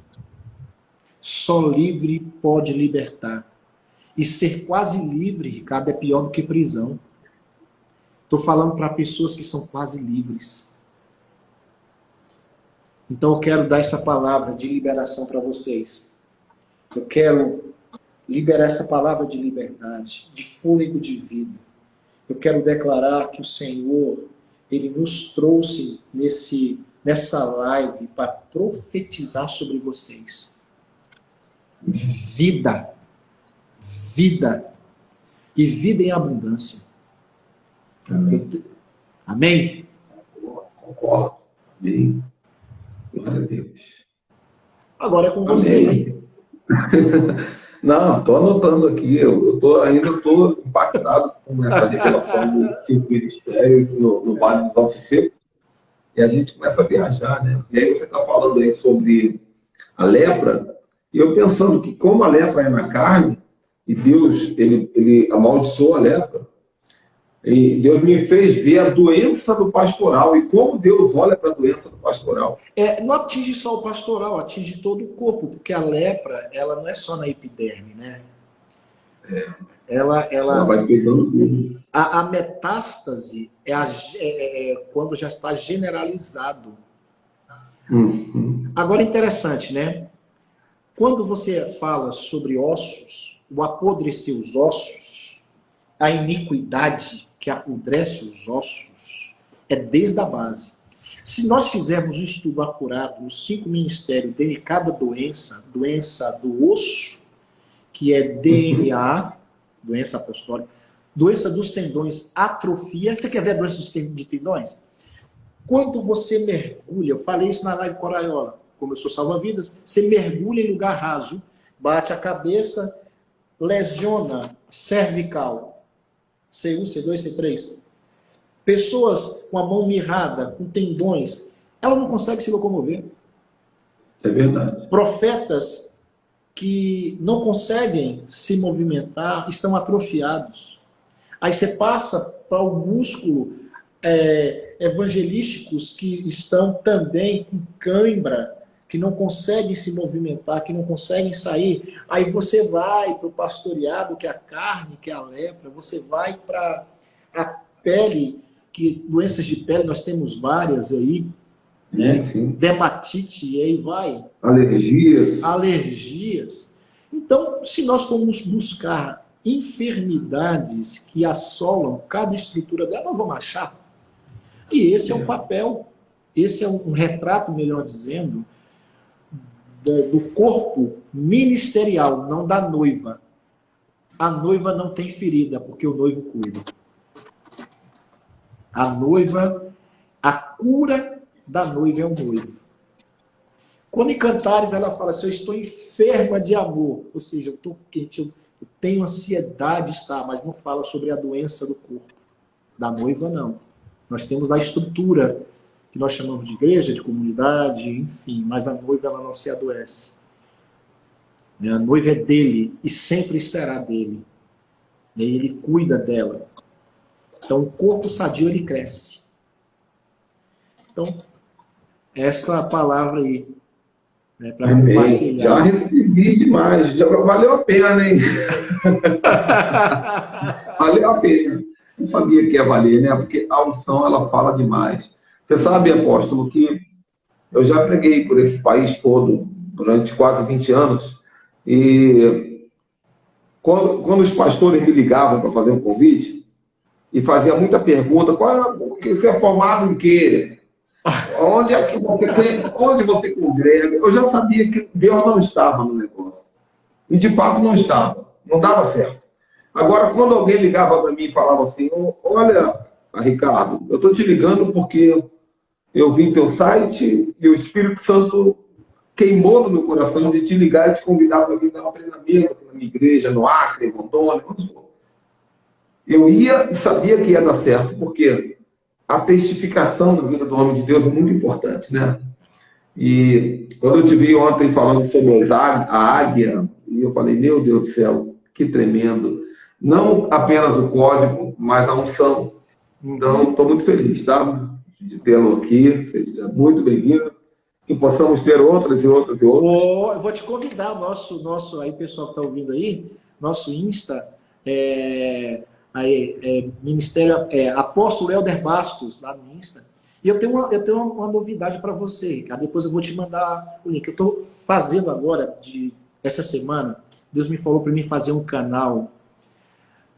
Só livre pode libertar. E ser quase livre, Ricardo, é pior do que prisão. Estou falando para pessoas que são quase livres. Então eu quero dar essa palavra de liberação para vocês. Eu quero liberar essa palavra de liberdade, de fôlego de vida. Eu quero declarar que o Senhor, Ele nos trouxe nessa live para profetizar sobre vocês. Vida. Vida. E vida em abundância. Amém. Amém? Concordo. Amém. Glória a Deus. Agora é com você, hein? Não, estou anotando aqui. Eu ainda estou impactado com essa revelação dos 5 ministérios no Vale dos Ossos Secos. E a gente começa a viajar, né? E aí você está falando aí sobre a lepra. E eu pensando que como a lepra é na carne, e Deus, ele amaldiçoou a lepra. E Deus me fez ver a doença do pastoral e como Deus olha para a doença do pastoral. Não atinge só o pastoral, atinge todo o corpo, porque a lepra, ela não é só na epiderme, né? Ela vai pegando tudo. A metástase é quando já está generalizado. Agora, interessante, né? Quando você fala sobre ossos, o apodrecer os ossos, a iniquidade que apodrece os ossos, é desde a base. Se nós fizermos um estudo acurado nos 5 ministérios de cada doença do osso, que é DNA, doença apostólica, doença dos tendões, atrofia. Você quer ver a doença de tendões? Quando você mergulha, eu falei isso na live Coraiola, como eu sou salva-vidas, você mergulha em lugar raso, bate a cabeça, lesiona cervical, C1, C2, C3. Pessoas com a mão mirrada, com tendões, ela não consegue se locomover. É verdade. Profetas que não conseguem se movimentar estão atrofiados. Aí você passa para o músculo evangelísticos que estão também com cãibra, que não conseguem se movimentar, que não conseguem sair. Aí você vai para o pastoreado, que é a carne, que é a lepra, você vai para a pele, que doenças de pele nós temos várias aí, né? Sim. Dermatite, e aí vai. Alergias. Então, se nós formos buscar enfermidades que assolam cada estrutura dela, nós vamos achar. E esse é um papel, esse é um retrato, melhor dizendo, do corpo ministerial, não da noiva. A noiva não tem ferida, porque o noivo cuida. A noiva, a cura da noiva é o noivo. Quando em Cantares ela fala assim, eu estou enferma de amor, ou seja, eu estou quente, eu tenho ansiedade, mas não fala sobre a doença do corpo. Da noiva, não. Nós temos a estrutura que nós chamamos de igreja, de comunidade, enfim, mas a noiva ela não se adoece. A noiva é dele e sempre será dele. E ele cuida dela. Então o corpo sadio ele cresce. Então, essa palavra aí, né, para compartilhar. Já recebi demais, já valeu a pena, hein? Valeu a pena. Não sabia que ia valer, né? Porque a unção, ela fala demais. Você sabe, apóstolo, que eu já preguei por esse país todo durante quase 20 anos e quando os pastores me ligavam para fazer um convite e fazia muita pergunta, você é formado em quê? Onde é que você tem, onde você congrega? Eu já sabia que Deus não estava no negócio. E de fato não estava. Não dava certo. Agora, quando alguém ligava para mim e falava assim, olha, Ricardo, eu estou te ligando porque eu vi teu site e o Espírito Santo queimou no meu coração de te ligar e te convidar para vir dar um treinamento na minha igreja, no Acre, em Rondônia, onde for. Eu ia e sabia que ia dar certo, porque a testificação na vida do homem de Deus é muito importante, né? E quando eu te vi ontem falando sobre a águia, e eu falei, meu Deus do céu, que tremendo. Não apenas o código, mas a unção. Então, estou muito feliz, tá? De tê-lo aqui, seja muito bem-vindo. Que possamos ter outras e outras e outras. Eu vou te convidar, nosso aí, pessoal que está ouvindo aí, nosso Insta, Ministério Apóstolo Helder Bastos, lá no Insta. E eu tenho uma novidade para você, Ricardo. Depois eu vou te mandar o link. Eu estou fazendo agora, essa semana, Deus me falou para mim fazer um canal,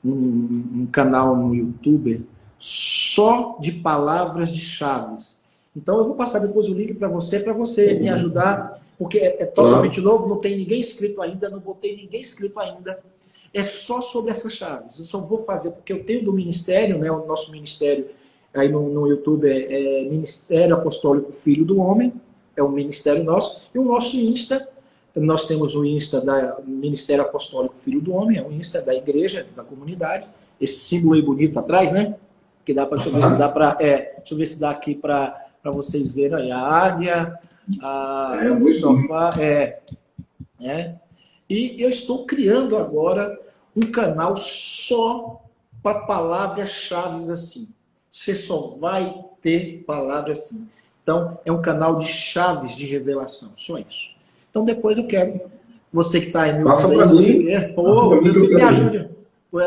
um canal no YouTube só de palavras de chaves. Então eu vou passar depois o link para você me ajudar, porque é totalmente novo, não tem ninguém inscrito ainda, não botei ninguém inscrito ainda. É só sobre essas chaves. Eu só vou fazer, porque eu tenho do ministério, né, o nosso ministério aí no YouTube é Ministério Apostólico Filho do Homem, é um ministério nosso, e o nosso Insta, nós temos o Insta da Ministério Apostólico Filho do Homem, é o Insta da igreja, da comunidade, esse símbolo aí bonito atrás, né? Que dá para, deixa eu ver se dá para, deixa eu ver se dá aqui para vocês verem aí, a águia, o sofá, E eu estou criando agora um canal só para palavras-chave assim. Você só vai ter palavras assim. Então, é um canal de chaves de revelação, só isso. Então, depois eu quero, você que está aí me ouvindo, se você quer,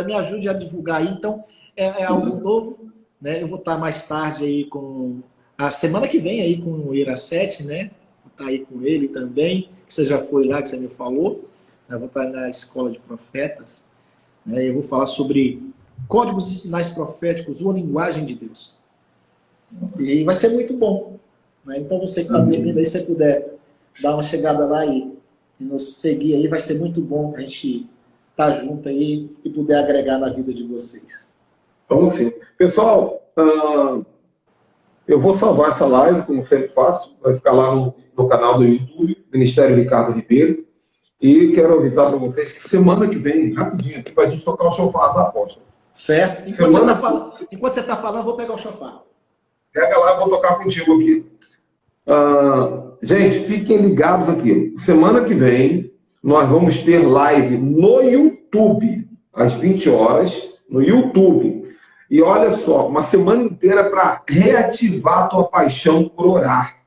me ajude a divulgar aí. Então, é algo novo, né? Eu vou estar mais tarde aí com, a semana que vem aí com o Iracete, né? Vou estar aí com ele também, que você já foi lá, que você me falou. Eu vou estar na Escola de Profetas, né? Eu vou falar sobre códigos e sinais proféticos, uma linguagem de Deus. E vai ser muito bom, né? Então você que está me ouvindo aí, se você puder dar uma chegada lá e nos seguir aí, vai ser muito bom a gente estar junto aí e poder agregar na vida de vocês. Vamos sim. Pessoal, eu vou salvar essa live, como sempre faço, vai ficar lá no canal do YouTube, Ministério Ricardo Ribeiro, e quero avisar para vocês que semana que vem, rapidinho aqui, para a gente tocar o chofar da apóstolo. Certo? Enquanto você está falando, eu vou pegar o chofar. Pega lá, eu vou tocar contigo aqui. Gente, fiquem ligados aqui. Semana que vem, nós vamos ter live no YouTube, às 20 horas, no YouTube. E olha só, uma semana inteira para reativar a tua paixão por orar.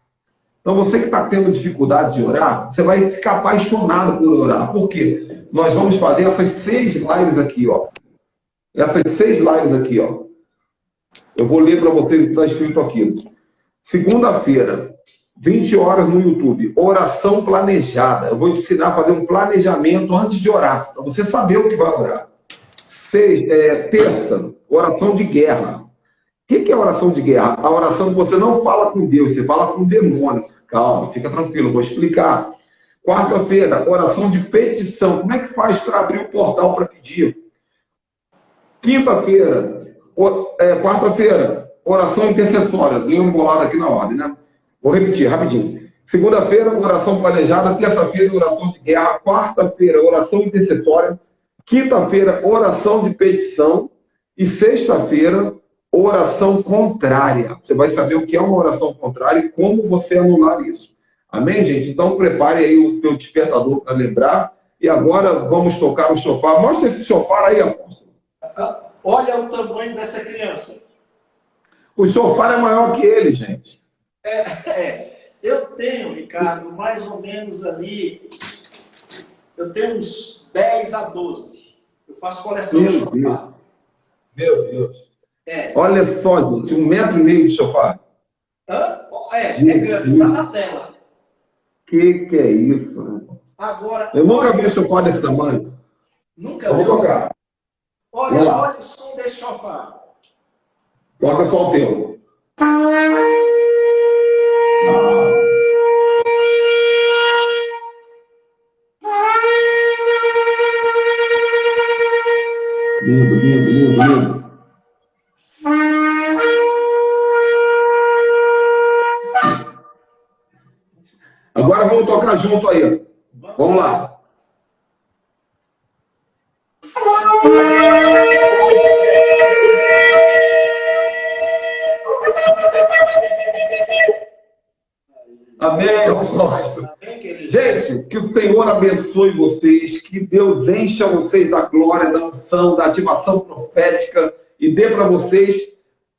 Então, você que está tendo dificuldade de orar, você vai ficar apaixonado por orar. Por quê? Nós vamos fazer essas 6 lives aqui, ó. Essas 6 lives aqui, ó. Eu vou ler para vocês o que está escrito aqui. Segunda-feira, 20 horas no YouTube, oração planejada. Eu vou te ensinar a fazer um planejamento antes de orar, para você saber o que vai orar. Terça, oração de guerra. O que é oração de guerra? A oração que você não fala com Deus, você fala com o demônio. Calma, fica tranquilo, vou explicar. Quarta-feira, oração de petição. Como é que faz para abrir o portal para pedir? Quinta-feira, quarta-feira, oração intercessória. Dei uma bolada aqui na ordem, né? Vou repetir rapidinho. Segunda-feira, oração planejada. Terça-feira, oração de guerra. Quarta-feira, oração intercessória. Quinta-feira, oração de petição. E sexta-feira, oração contrária. Você vai saber o que é uma oração contrária e como você anular isso. Amém, gente? Então, prepare aí o teu despertador para lembrar. E agora vamos tocar o chofar. Mostra esse chofar aí, apóstolo. Olha o tamanho dessa criança. O chofar é maior que ele, gente. Eu tenho, Ricardo, mais ou menos ali, eu tenho uns 10 a 12. Eu faço coleção de chofar. Meu Deus. Olha só, gente, 1,5 metro de chofar. Grande, tá na tela. Que é isso? Agora, eu nunca vi chofar desse tamanho. Nunca eu vou tocar. Olha o som desse chofar. Toca só o teu. Lindo, lindo, lindo, lindo. Agora vamos tocar junto aí. Vamos lá. Amém, apóstolo. Gente, que o Senhor abençoe vocês, que Deus encha vocês da glória, da unção, da ativação profética e dê para vocês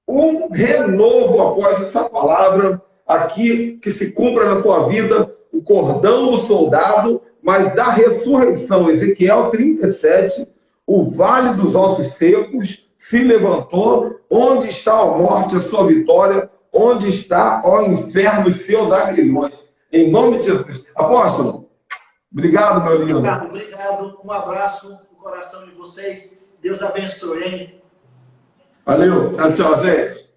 um renovo após essa palavra aqui, que se cumpra na sua vida o cordão do soldado, mas da ressurreição. Ezequiel 37, o vale dos ossos secos se levantou. Onde está a morte, a sua vitória? Onde está, ó inferno, os seus agrilhões? Em nome de Jesus. Apóstolo, obrigado, meu lindo. Obrigado. Um abraço no coração de vocês. Deus abençoe, hein? Valeu. Tchau, tchau, gente.